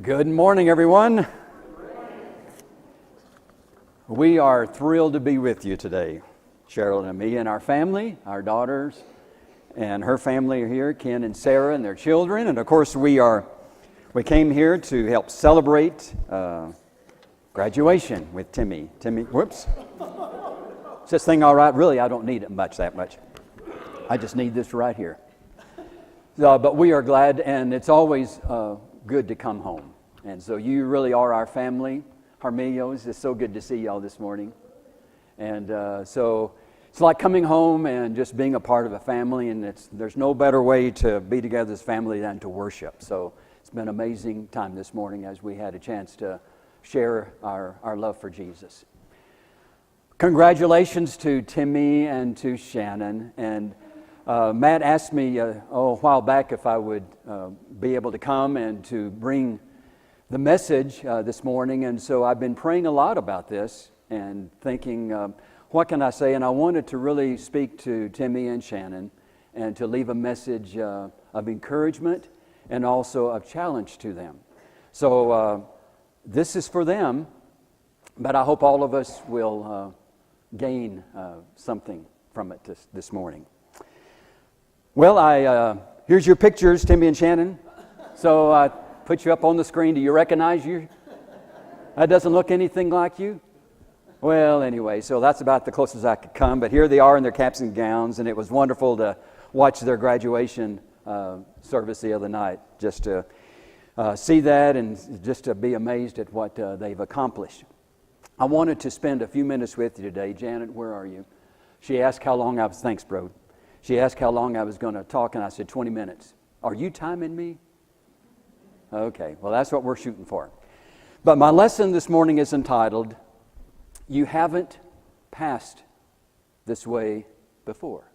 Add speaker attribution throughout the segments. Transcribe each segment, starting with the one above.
Speaker 1: Good morning, everyone. We are thrilled to be with you today. Cheryl and me and our family, our daughters, and her family are here, Ken and Sarah and their children. And of course, we came here to help celebrate graduation with Timmy. Whoops. Is this thing all right? Really, I don't need it that much. I just need this right here. But we are glad, and it's always good to come home. And so you really are our family, Harmelios. It's so good to see y'all this morning. And so it's like coming home and just being a part of a family, and there's no better way to be together as family than to worship. So it's been an amazing time this morning as we had a chance to share our love for Jesus. Congratulations to Timmy and to Shannon. And Matt asked me a while back if I would be able to come and to bring the message this morning, and so I've been praying a lot about this and thinking, what can I say? And I wanted to really speak to Timmy and Shannon and to leave a message of encouragement and also of challenge to them. So this is for them, but I hope all of us will gain something from it this morning. Well, here's your pictures, Timmy and Shannon. So I put you up on the screen. Do you recognize you? That doesn't look anything like you? Well, anyway, so that's about the closest I could come. But here they are in their caps and gowns, and it was wonderful to watch their graduation service the other night, just to see that and just to be amazed at what they've accomplished. I wanted to spend a few minutes with you today. Janet, where are you? She asked how long I was, thanks, bro. She asked how long I was going to talk, and I said 20 minutes. Are you timing me? Okay, well, that's what we're shooting for. But my lesson this morning is entitled, You Haven't Passed This Way Before.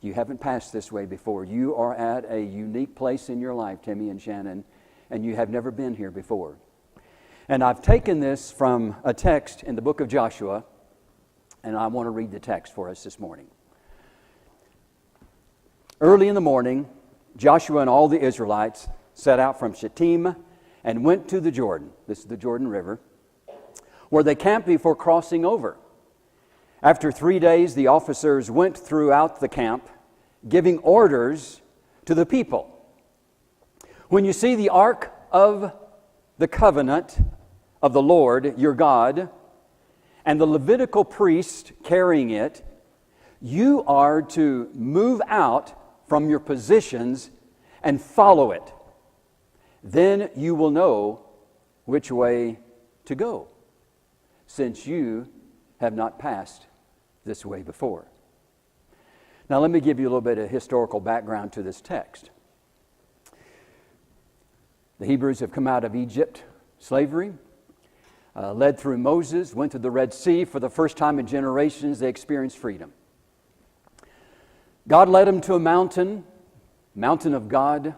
Speaker 1: You haven't passed this way before. You are at a unique place in your life, Timmy and Shannon, and you have never been here before. And I've taken this from a text in the book of Joshua, and I want to read the text for us this morning. Early in the morning, Joshua and all the Israelites set out from Shittim and went to the Jordan. This is the Jordan River, where they camped before crossing over. After 3 days, the officers went throughout the camp, giving orders to the people. When you see the ark of the covenant of the Lord your God and the Levitical priest carrying it, you are to move out from your positions and follow it. Then you will know which way to go, since you have not passed this way before. Now let me give you a little bit of historical background to this text. The Hebrews have come out of Egypt, slavery, led through Moses, went to the Red Sea. For the first time in generations, they experienced freedom. God led them to a mountain of God,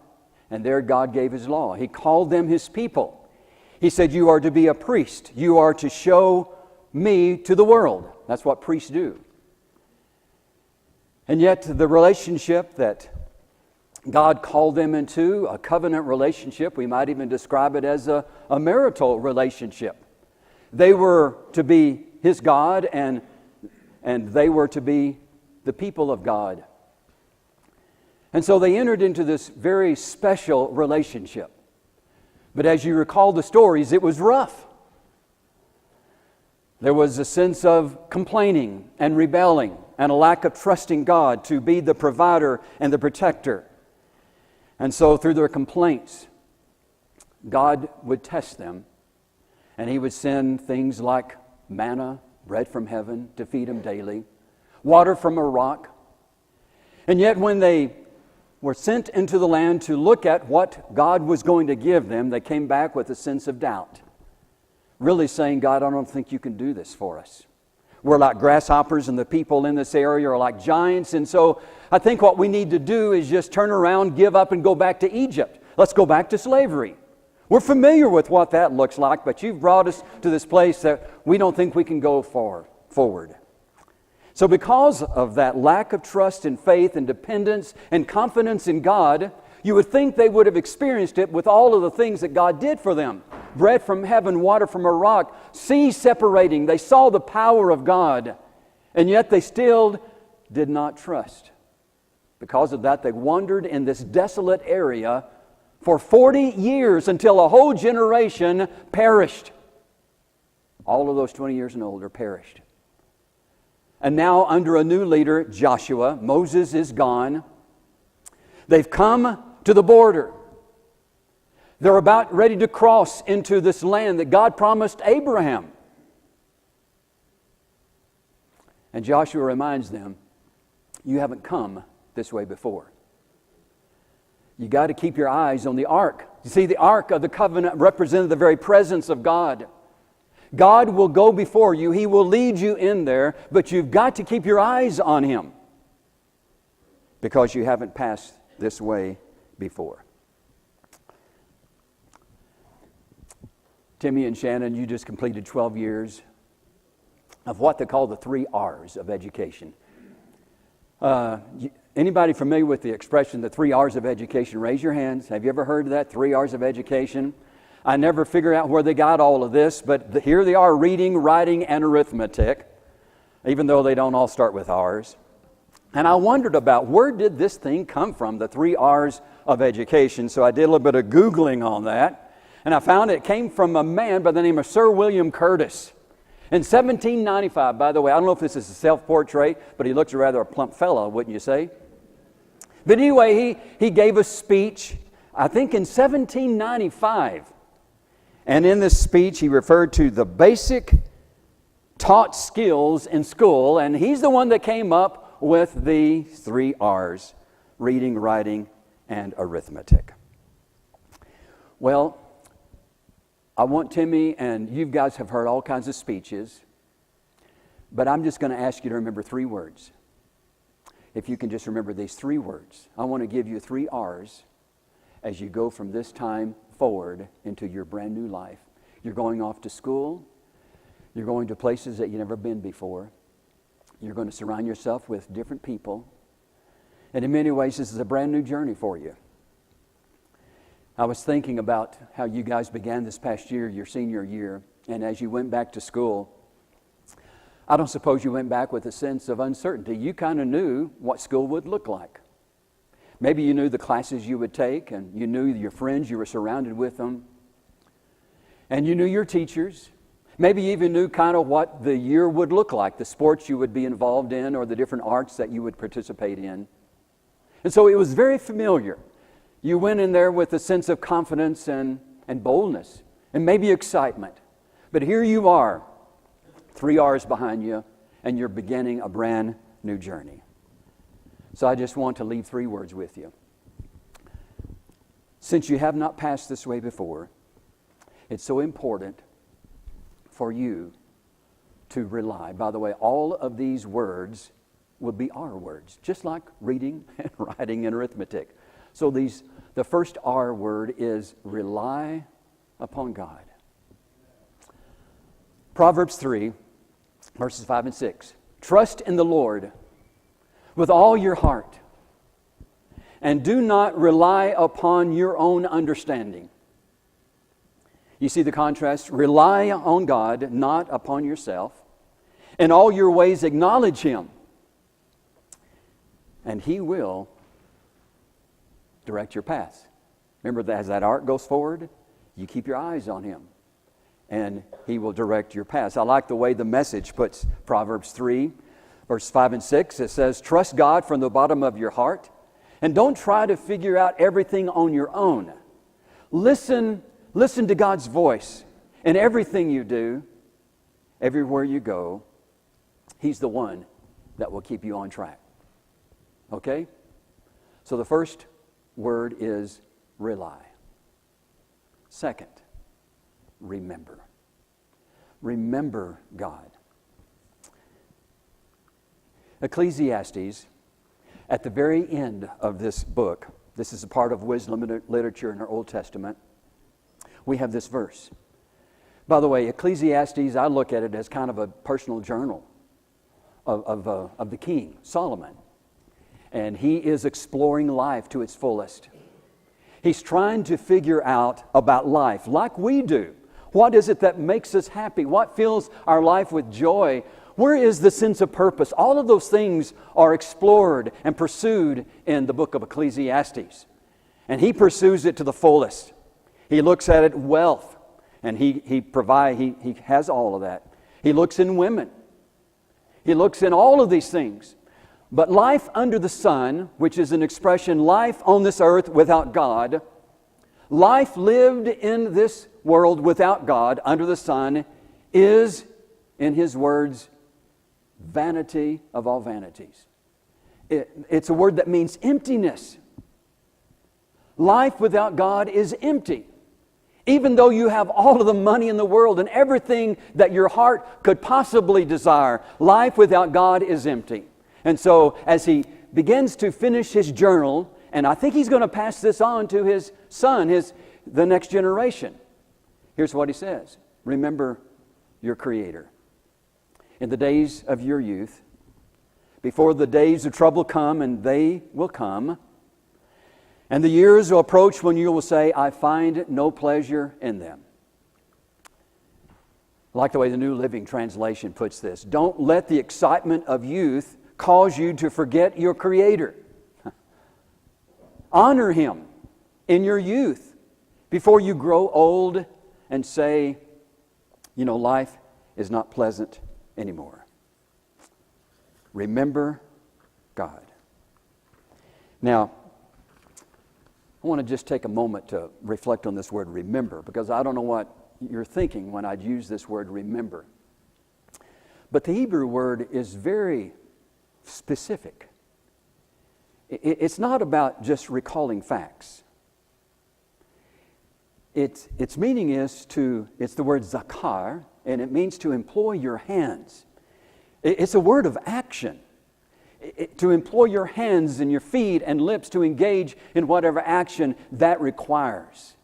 Speaker 1: and there God gave His law. He called them His people. He said, you are to be a priest. You are to show me to the world. That's what priests do. And yet the relationship that God called them into, a covenant relationship, we might even describe it as a marital relationship. They were to be His God, and they were to be the people of God. And so they entered into this very special relationship. But as you recall the stories, it was rough. There was a sense of complaining and rebelling and a lack of trusting God to be the provider and the protector. And so through their complaints, God would test them, and He would send things like manna, bread from heaven to feed them daily, water from a rock. And yet when they were sent into the land to look at what God was going to give them, they came back with a sense of doubt, really saying, God, I don't think you can do this for us. We're like grasshoppers, and the people in this area are like giants. And so I think what we need to do is just turn around, give up, and go back to Egypt. Let's go back to slavery. We're familiar with what that looks like, but you've brought us to this place that we don't think we can go forward. So because of that lack of trust and faith and dependence and confidence in God, You would think they would have experienced it with all of the things that God did for them. Bread from heaven, water from a rock, seas separating. They saw the power of God, and yet they still did not trust. Because of that, they wandered in this desolate area for 40 years until a whole generation perished. All of those 20 years and older perished. And now under a new leader, Joshua, Moses is gone. They've come to the border. They're about ready to cross into this land that God promised Abraham. And Joshua reminds them, you haven't come this way before. You got to keep your eyes on the ark. You see, the ark of the covenant represented the very presence of God. God will go before you. He will lead you in there, but you've got to keep your eyes on Him because you haven't passed this way before. Timmy and Shannon, you just completed 12 years of what they call the 3 R's of education. Anybody familiar with the expression, the 3 R's of education? Raise your hands. Have you ever heard of that, 3 R's of education? I never figure out where they got all of this, but here they are, reading, writing, and arithmetic, even though they don't all start with R's. And I wondered about where did this thing come from, the 3 R's of education. So I did a little bit of Googling on that, and I found it came from a man by the name of Sir William Curtis. In 1795, by the way, I don't know if this is a self-portrait, but he looks rather a plump fellow, wouldn't you say? But anyway, he gave a speech, I think in 1795. And in this speech, he referred to the basic taught skills in school, and he's the one that came up with the 3 R's, reading, writing, and arithmetic. Well, I want Timmy, and you guys have heard all kinds of speeches, but I'm just going to ask you to remember 3 words. If you can just remember these 3 words. I want to give you 3 R's as you go from this time forward into your brand new life. You're going off to school. You're going to places that you've never been before. You're going to surround yourself with different people. And in many ways, this is a brand new journey for you. I was thinking about how you guys began this past year, your senior year, and as you went back to school, I don't suppose you went back with a sense of uncertainty. You kind of knew what school would look like. Maybe you knew the classes you would take, and you knew your friends, you were surrounded with them. And you knew your teachers. Maybe you even knew kind of what the year would look like, the sports you would be involved in or the different arts that you would participate in. And so it was very familiar. You went in there with a sense of confidence and boldness and maybe excitement. But here you are, 3 R's behind you, and you're beginning a brand new journey. So I just want to leave 3 words with you. Since you have not passed this way before, it's so important for you to rely. By the way, all of these words will be our words, just like reading and writing and arithmetic. So the first R word is rely upon God. Proverbs 3, verses 5 and 6. Trust in the Lord with all your heart, and do not rely upon your own understanding. You see the contrast? Rely on God, not upon yourself. In all your ways acknowledge Him, and He will direct your paths. Remember that as that ark goes forward, you keep your eyes on Him, and He will direct your paths. I like the way the Message puts Proverbs 3, verse 5 and 6. It says, trust God from the bottom of your heart, and don't try to figure out everything on your own. Listen to God's voice in everything you do, everywhere you go. He's the one that will keep you on track. Okay? So the first word is rely. Second, remember. Remember God. Ecclesiastes, at the very end of this book, this is a part of wisdom literature in our Old Testament, we have this verse. By the way, Ecclesiastes, I look at it as kind of a personal journal of the king, Solomon. And he is exploring life to its fullest. He's trying to figure out about life like we do. What is it that makes us happy? What fills our life with joy? Where is the sense of purpose? All of those things are explored and pursued in the book of Ecclesiastes. And he pursues it to the fullest. He looks at it wealth, and he has all of that. He looks in women. He looks in all of these things. But life under the sun, which is an expression, life on this earth without God, life lived in this world without God, under the sun, is, in his words, vanity of all vanities. It's a word that means emptiness. Life without God is empty. Even though you have all of the money in the world and everything that your heart could possibly desire, life without God is empty. And so as he begins to finish his journal, and I think he's going to pass this on to his son, the next generation. Here's what he says. Remember your Creator. In the days of your youth, before the days of trouble come, and they will come, and the years will approach when you will say, I find no pleasure in them. I like the way the New Living Translation puts this. Don't let the excitement of youth cause you to forget your Creator. Honor Him in your youth before you grow old and say, life is not pleasant anymore. Remember God. Now, I want to just take a moment to reflect on this word remember, because I don't know what you're thinking when I use this word remember. But the Hebrew word is very specific. It's not about just recalling facts. Its meaning it's the word zakar, and it means to employ your hands. It's a word of action. To employ your hands and your feet and lips to engage in whatever action that requires.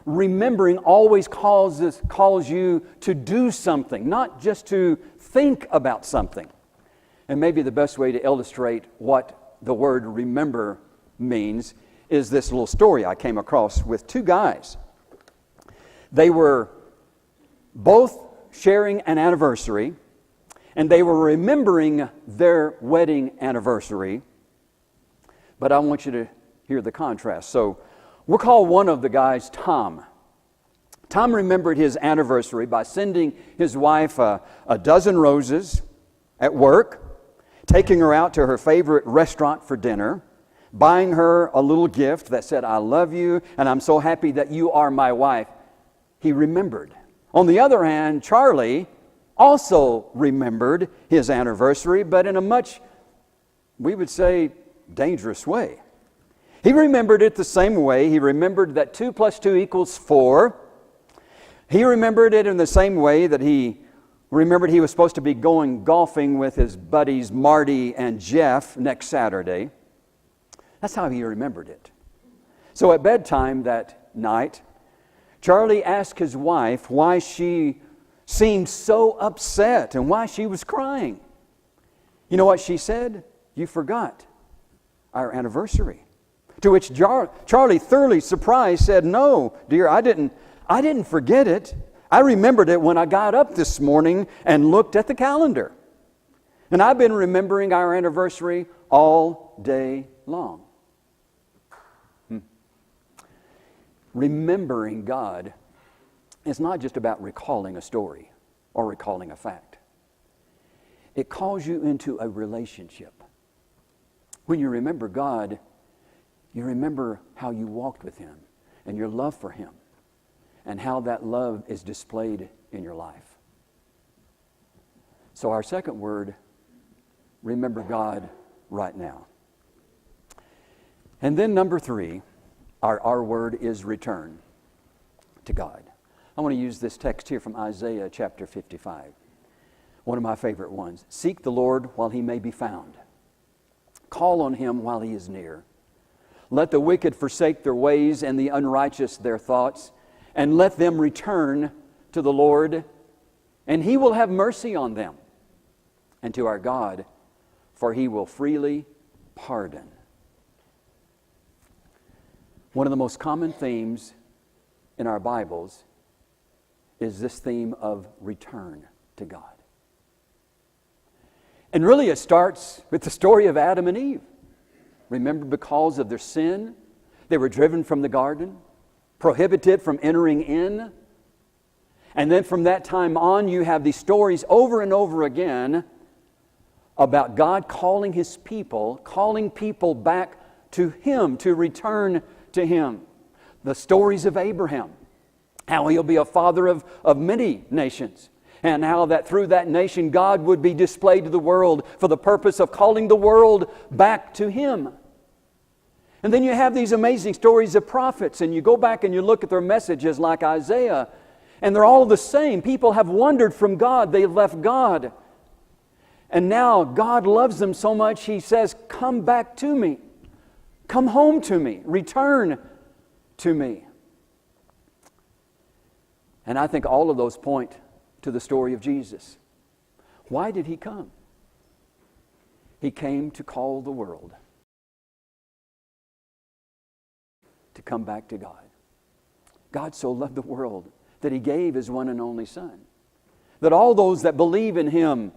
Speaker 1: Remembering always calls you to do something, not just to think about something. And maybe the best way to illustrate what the word remember means is this little story I came across with two guys. They were both sharing an anniversary, and they were remembering their wedding anniversary. But I want you to hear the contrast. So we'll call one of the guys Tom. Tom remembered his anniversary by sending his wife a dozen roses at work, taking her out to her favorite restaurant for dinner, buying her a little gift that said, I love you, and I'm so happy that you are my wife. He remembered. On the other hand, Charlie also remembered his anniversary, but in a much, we would say, dangerous way. He remembered it the same way. He remembered that 2 + 2 = 4. He remembered it in the same way that he remembered he was supposed to be going golfing with his buddies Marty and Jeff next Saturday. That's how he remembered it. So at bedtime that night, Charlie asked his wife why she seemed so upset and why she was crying. You know what she said? You forgot our anniversary. To which Charlie, thoroughly surprised, said, no, dear, I didn't forget it. I remembered it when I got up this morning and looked at the calendar. And I've been remembering our anniversary all day long. Remembering God is not just about recalling a story or recalling a fact. It calls you into a relationship. When you remember God, you remember how you walked with Him and your love for Him and how that love is displayed in your life. So our second word, remember God right now. And then number 3, our word is return to God. I want to use this text here from Isaiah chapter 55. One of my favorite ones. Seek the Lord while He may be found. Call on Him while He is near. Let the wicked forsake their ways and the unrighteous their thoughts, and let them return to the Lord, and He will have mercy on them, and to our God, for He will freely pardon. One of the most common themes in our Bibles is this theme of return to God. And really it starts with the story of Adam and Eve. Remember, because of their sin, they were driven from the garden, prohibited from entering in. And then from that time on, you have these stories over and over again about God calling His people, calling people back to Him, to return to Him. The stories of Abraham, how he'll be a father of many nations, and how that through that nation God would be displayed to the world for the purpose of calling the world back to Him. And then you have these amazing stories of prophets, and you go back and you look at their messages like Isaiah, and they're all the same. People have wandered from God. They've left God. And now God loves them so much, He says, come back to me. Come home to me. Return to me. And I think all of those point to the story of Jesus. Why did He come? He came to call the world to come back to God. God so loved the world that He gave His one and only Son, that all those that believe in Him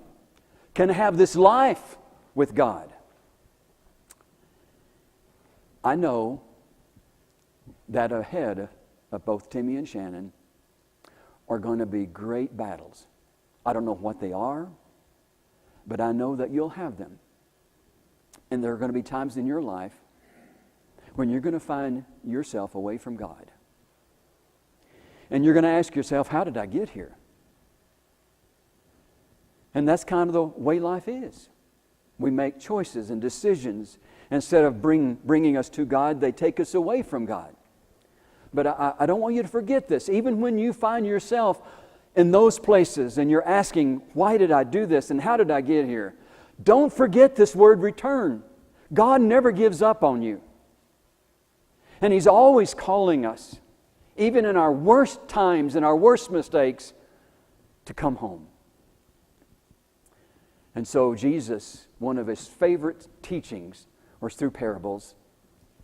Speaker 1: can have this life with God. I know that ahead of both Timmy and Shannon are going to be great battles. I don't know what they are, but I know that you'll have them. And there are going to be times in your life when you're going to find yourself away from God. And you're going to ask yourself, how did I get here? And that's kind of the way life is. We make choices and decisions. Instead of bringing us to God, they take us away from God. But I don't want you to forget this. Even when you find yourself in those places and you're asking, why did I do this and how did I get here? Don't forget this word return. God never gives up on you. And He's always calling us, even in our worst times and our worst mistakes, to come home. And so Jesus, one of His favorite teachings was through parables,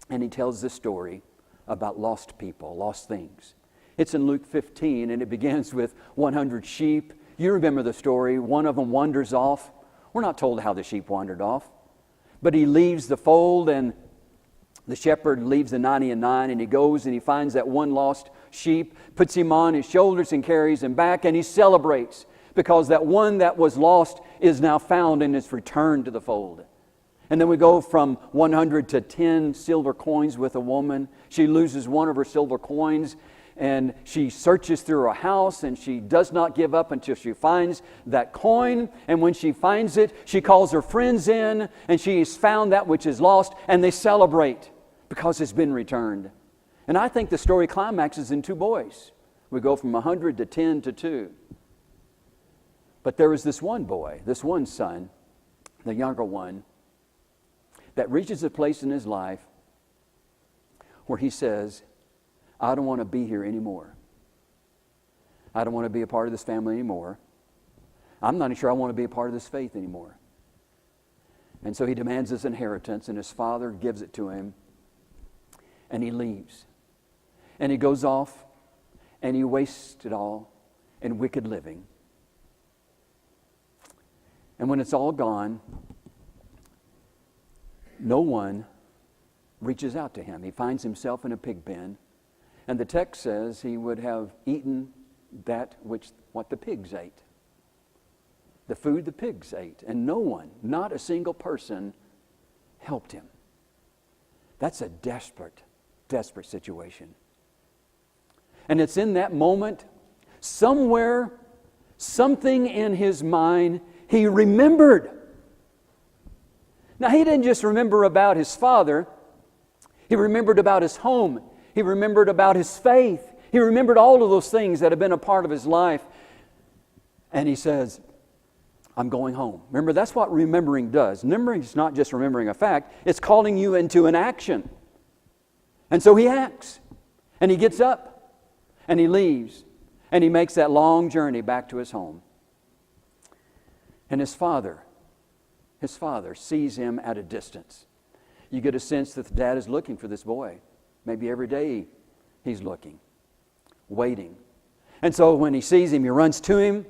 Speaker 1: and He tells this story about lost people, lost things. It's in Luke 15, and it begins with 100 sheep. You remember the story. One of them wanders off. We're not told how the sheep wandered off, but he leaves the fold, and the shepherd leaves the 99, and he goes and he finds that one lost sheep, puts him on his shoulders and carries him back, and he celebrates because that one that was lost is now found and is returned to the fold. And then we go from 100 to 10 silver coins with a woman. She loses one of her silver coins, and she searches through her house, and she does not give up until she finds that coin. And when she finds it, she calls her friends in, and she has found that which is lost, and they celebrate because it's been returned. And I think the story climaxes in two boys. We go from 100 to 10 to 2. But there was this one boy, this one son, the younger one, that reaches a place in his life where he says, I don't want to be here anymore. I don't want to be a part of this family anymore. I'm not sure I want to be a part of this faith anymore. And so he demands his inheritance, and his father gives it to him, and he leaves. And he goes off, and he wastes it all in wicked living. And when it's all gone, no one reaches out to him. He finds himself in a pig pen, and the text says he would have eaten what the pigs ate. The food the pigs ate, and no one, not a single person, helped him. That's a desperate, desperate situation. And it's in that moment, somewhere, something in his mind, he remembered. Now, he didn't just remember about his father. He remembered about his home. He remembered about his faith. He remembered all of those things that have been a part of his life. And he says, I'm going home. Remember, that's what remembering does. Remembering is not just remembering a fact. It's calling you into an action. And so he acts. And he gets up. And he leaves. And he makes that long journey back to his home. And his father sees him at a distance. You get a sense that the dad is looking for this boy. Maybe every day He's looking, waiting. And so when He sees him, He runs to him,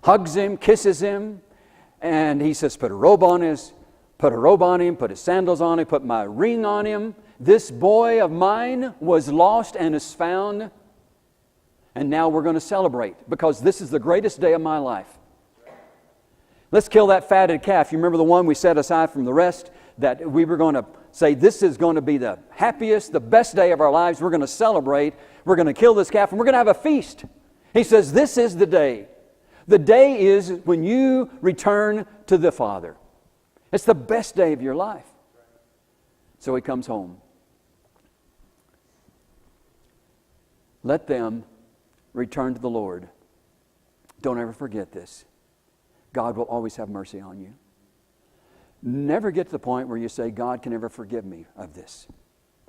Speaker 1: hugs him, kisses him, and He says, put a robe on him, put his sandals on him, put my ring on him. This boy of mine was lost and is found. And now we're going to celebrate because this is the greatest day of my life. Let's kill that fatted calf. You remember the one we set aside from the rest that we were going to say this is going to be the happiest, the best day of our lives. We're going to celebrate. We're going to kill this calf and we're going to have a feast. He says this is the day. The day is when you return to the Father. It's the best day of your life. So He comes home. Let them return to the Lord. Don't ever forget this. God will always have mercy on you. Never get to the point where you say, God can never forgive me of this.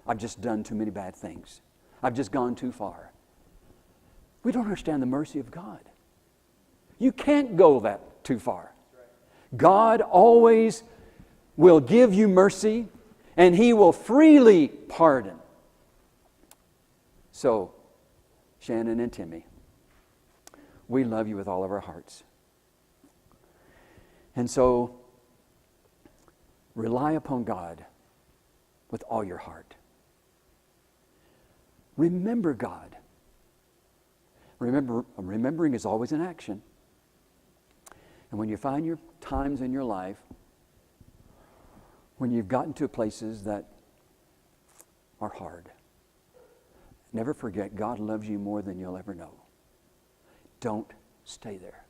Speaker 1: I've just done too many bad things. I've just gone too far. We don't understand the mercy of God. You can't go that too far. God always will give you mercy and He will freely pardon. So, Shannon and Timmy, we love you with all of our hearts. And so, rely upon God with all your heart. Remember God. Remembering is always an action. And when you find your times in your life when you've gotten to places that are hard, never forget God loves you more than you'll ever know. Don't stay there.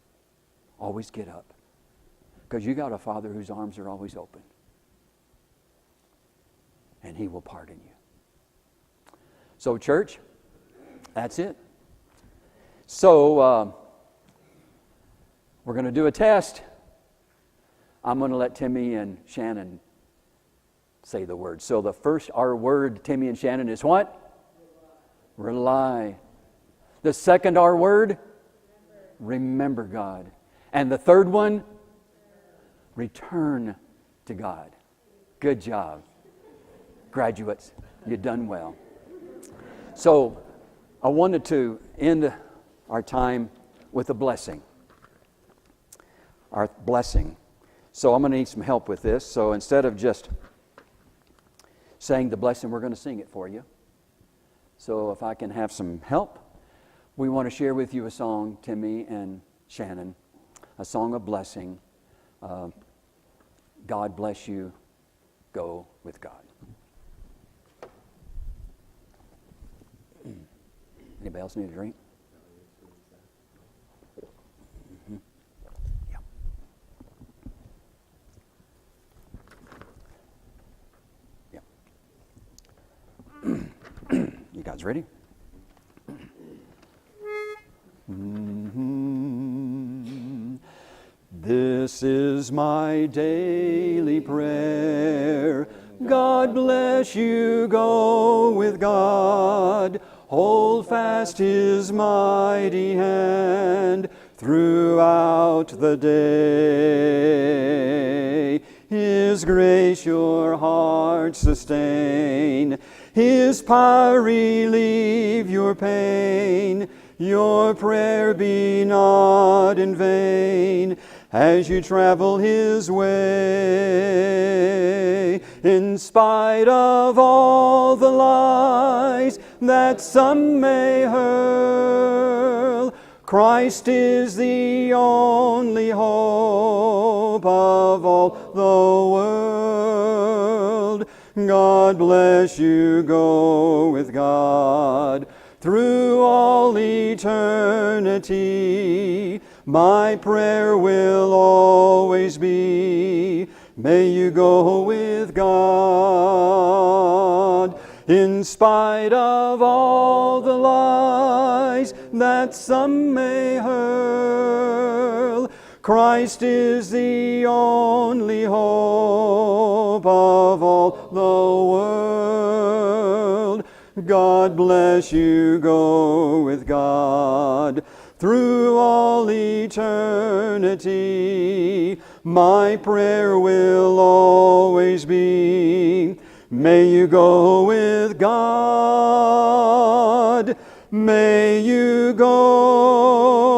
Speaker 1: Always get up. Because you got a Father whose arms are always open. And He will pardon you. So, church, that's it. So, we're going to do a test. I'm going to let Timmy and Shannon say the word. So our word, Timmy and Shannon, is what? Rely. The second our word? Remember God. And the third one? Return to God. Good job. Graduates, you've done well. So I wanted to end our time with a blessing. Our blessing. So I'm going to need some help with this. So instead of just saying the blessing, we're going to sing it for you. So if I can have some help, we want to share with you a song, Timmy and Shannon, a song of blessing. God bless you. Go with God. Anybody else need a drink? You guys ready? This is my daily prayer. God bless you, go with God. Hold fast His mighty hand throughout the day. His grace your heart sustain. His power relieve your pain. Your prayer be not in vain as you travel His way. In spite of all the lies that some may hurl, Christ is the only hope of all the world. God bless you, go with God through all eternity. My prayer will always be, may you go with God. In spite of all the lies that some may hurl, Christ is the only hope of all the world. God bless you, go with God through all eternity. My prayer will always be, May you go with God. May you go